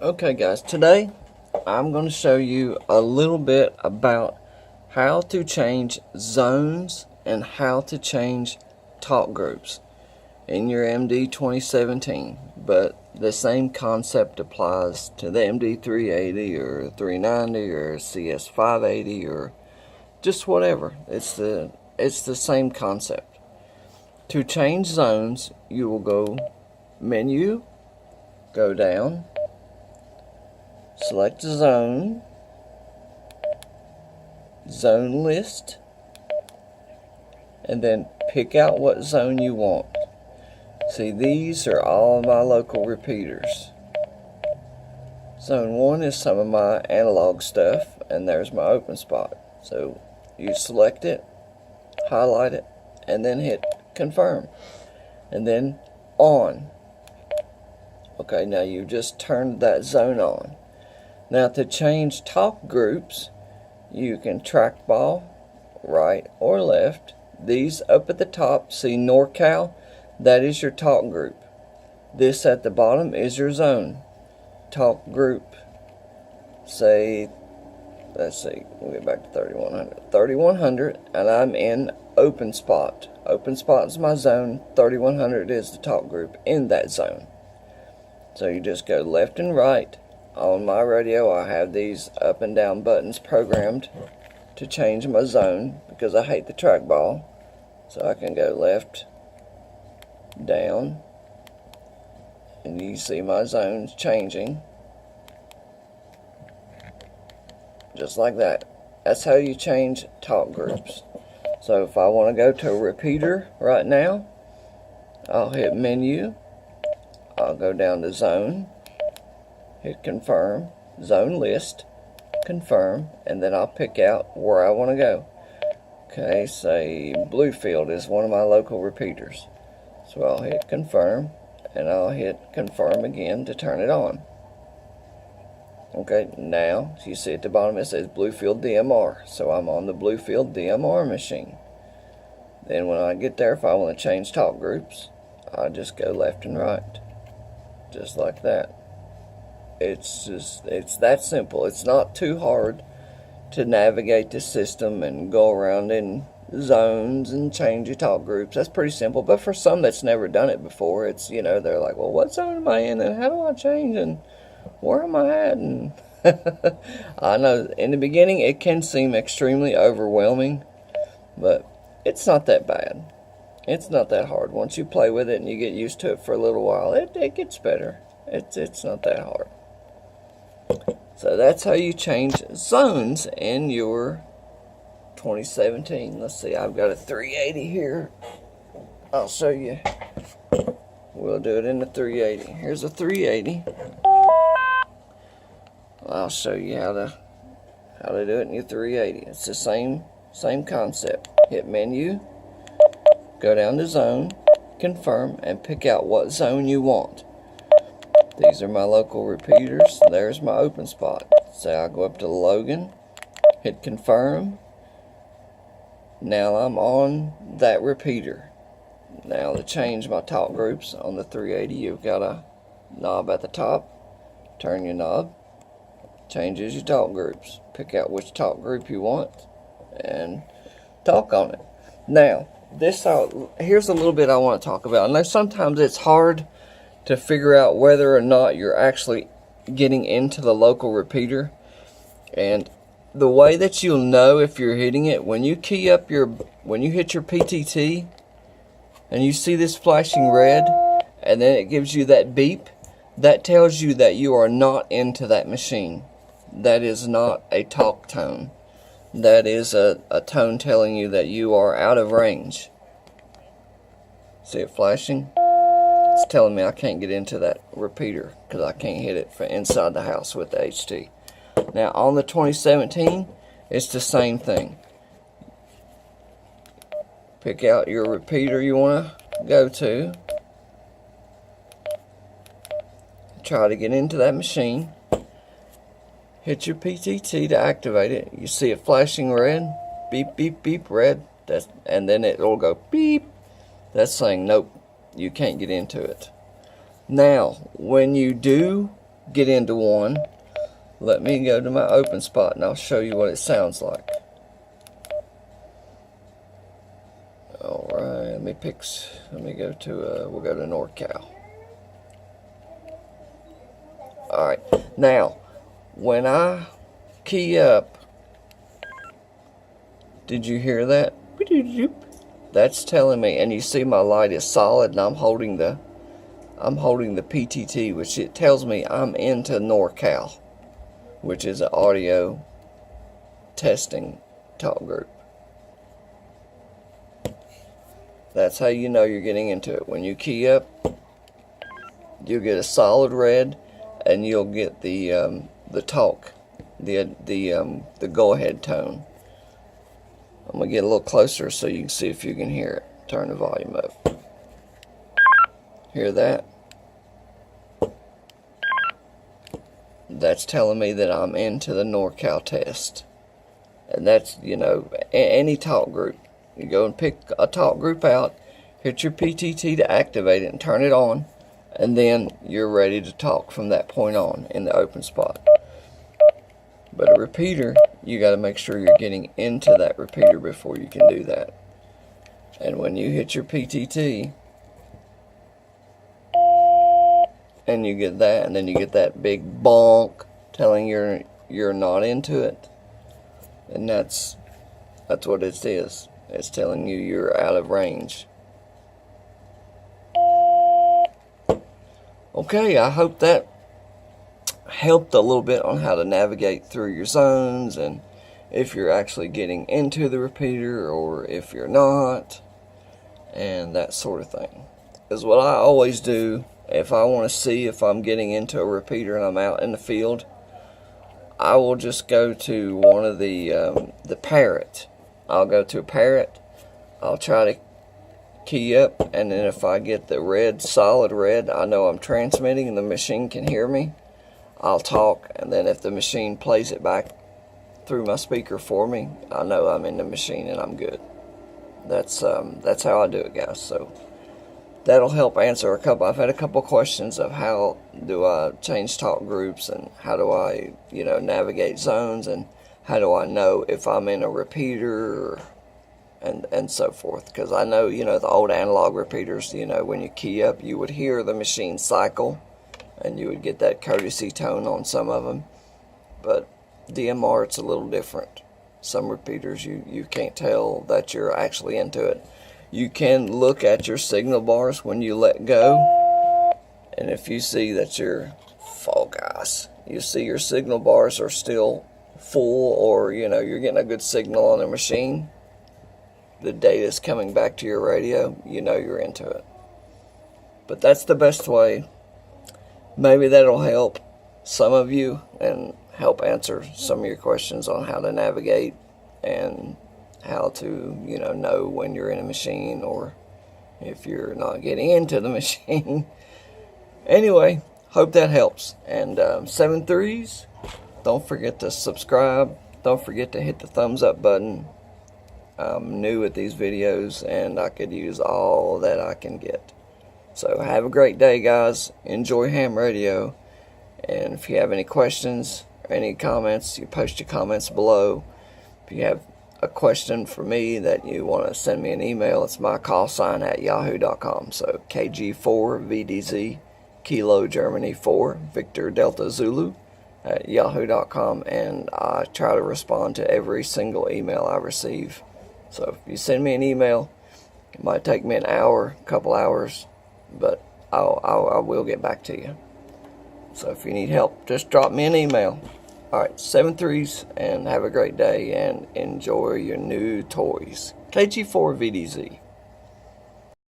Okay guys, today I'm going to show you a little bit about how to change zones and how to change talk groups in your MD 2017, but the same concept applies to the MD 380 or 390 or CS 580 or just whatever. It's the same concept. To change zones, you will go menu, go down, select zone, zone list, and then pick out what zone you want. See, these are all my local repeaters. Zone 1 is some of my analog stuff, and there's my open spot. So you select it, highlight it, and then hit confirm, and then on. Okay, now you just turned that zone on. Now to change talk groups, you can trackball right or left. These up at the top, see NorCal? That is your talk group. This at the bottom is your zone. Talk group, say, let's see, we'll get back to 3100. 3100, and I'm in open spot. Open spot is my zone. 3100 is the talk group in that zone. So you just go left and right. On my radio, I have these up and down buttons programmed to change my zone because I hate the trackball. So I can go left, down, and you see my zones changing. Just like that. That's how you change talk groups. So if I want to go to a repeater right now, I'll hit menu, I'll go down to zone, hit confirm, zone list, confirm, and then I'll pick out where I want to go. Okay, say Bluefield is one of my local repeaters. So I'll hit confirm, and I'll hit confirm again to turn it on. Okay, now you see at the bottom it says Bluefield DMR, so I'm on the Bluefield DMR machine. Then when I get there, if I want to change talk groups, I just go left and right, just like that. It's that simple. It's not too hard to navigate the system and go around in zones and change your talk groups. That's pretty simple, but for some that's never done it before, it's, they're like, well, what zone am I in and how do I change and where am I at? And I know in the beginning it can seem extremely overwhelming, but it's not that bad. It's not that hard. Once you play with it and you get used to it for a little while, it gets better. It's not that hard. So that's how you change zones in your 2017. Let's see, I've got a 380 here. I'll show you. We'll do it in the 380. Here's a 380. I'll show you how to do it in your 380. It's the same concept. Hit menu, go down to zone, confirm, and pick out what zone you want. These are my local repeaters. There's my open spot. So I'll go up to Logan, hit confirm. Now I'm on that repeater. Now to change my talk groups on the 380, you've got a knob at the top. Turn your knob, changes your talk groups. Pick out which talk group you want and talk on it. Now, here's a little bit I want to talk about. I know sometimes it's hard to figure out whether or not you're actually getting into the local repeater, and the way that you'll know if you're hitting it, when you hit your PTT and you see this flashing red and then it gives you that beep, that tells you that you are not into that machine. That is not a talk tone. That is a tone telling you that you are out of range. See it flashing? It's telling me I can't get into that repeater because I can't hit it from inside the house with the HT. Now on the 2017, it's the same thing. Pick out your repeater you want to go to. Try to get into that machine. Hit your PTT to activate it. You see it flashing red, beep, beep, beep, red. And then it'll go beep. That's saying nope, you can't get into it. Now, when you do get into one. Let me go to my open spot and I'll show you what it sounds like. Alright, let me go to, we'll go to NorCal. Alright, now, when I key up, did you hear that? That's telling me, and you see my light is solid, and I'm holding the PTT, which it tells me I'm into NorCal, which is an audio testing talk group. That's how you know you're getting into it. When you key up, you'll get a solid red, and you'll get the talk, the go-ahead tone. I'm gonna get a little closer so you can see if you can hear it. Turn the volume up. Hear that? That's telling me that I'm into the NorCal test. And that's, you know, any talk group. You go and pick a talk group out, hit your PTT to activate it and turn it on, and then you're ready to talk from that point on in the open spot. But a repeater, you got to make sure you're getting into that repeater before you can do that. And when you hit your PTT, and you get that, and then you get that big bonk telling you're not into it, and that's what it is. It's telling you you're out of range. Okay, I hope that helped a little bit on how to navigate through your zones, and if you're actually getting into the repeater or if you're not, and that sort of thing. Because what I always do, if I want to see if I'm getting into a repeater and I'm out in the field, I will just go to one of the parrot. I'll go to a parrot, I'll try to key up, and then if I get the red, solid red, I know I'm transmitting and the machine can hear me. I'll talk, and then if the machine plays it back through my speaker for me, I know I'm in the machine and I'm good. That's how I do it, guys. So that'll help answer a couple. I've had a couple questions of how do I change talk groups, and how do I, you know, navigate zones, and how do I know if I'm in a repeater, and so forth. Because I know, you know, the old analog repeaters, you know, when you key up, you would hear the machine cycle, and you would get that courtesy tone on some of them. But DMR, it's a little different. Some repeaters, you can't tell that you're actually into it. You can look at your signal bars when you let go, and if you see that your you see your signal bars are still full, or, you know, you're getting a good signal on the machine, the data's coming back to your radio, you know you're into it. But that's the best way. Maybe that'll help some of you and help answer some of your questions on how to navigate and how to, you know when you're in a machine or if you're not getting into the machine. Anyway, hope that helps. And 7-3s, don't forget to subscribe. Don't forget to hit the thumbs up button. I'm new at these videos, and I could use all that I can get. So have a great day, guys. Enjoy ham radio. And if you have any questions or any comments, you post your comments below. If you have a question for me that you want to send me an email, it's my call sign at yahoo.com. So KG4VDZ, Kilo Germany 4, Victor Delta Zulu at yahoo.com. And I try to respond to every single email I receive. So if you send me an email, it might take me an hour, a couple hours, but I will get back to you. So if you need help, just drop me an email. Alright, 7-3s, and have a great day, and enjoy your new toys. KG4VDZ.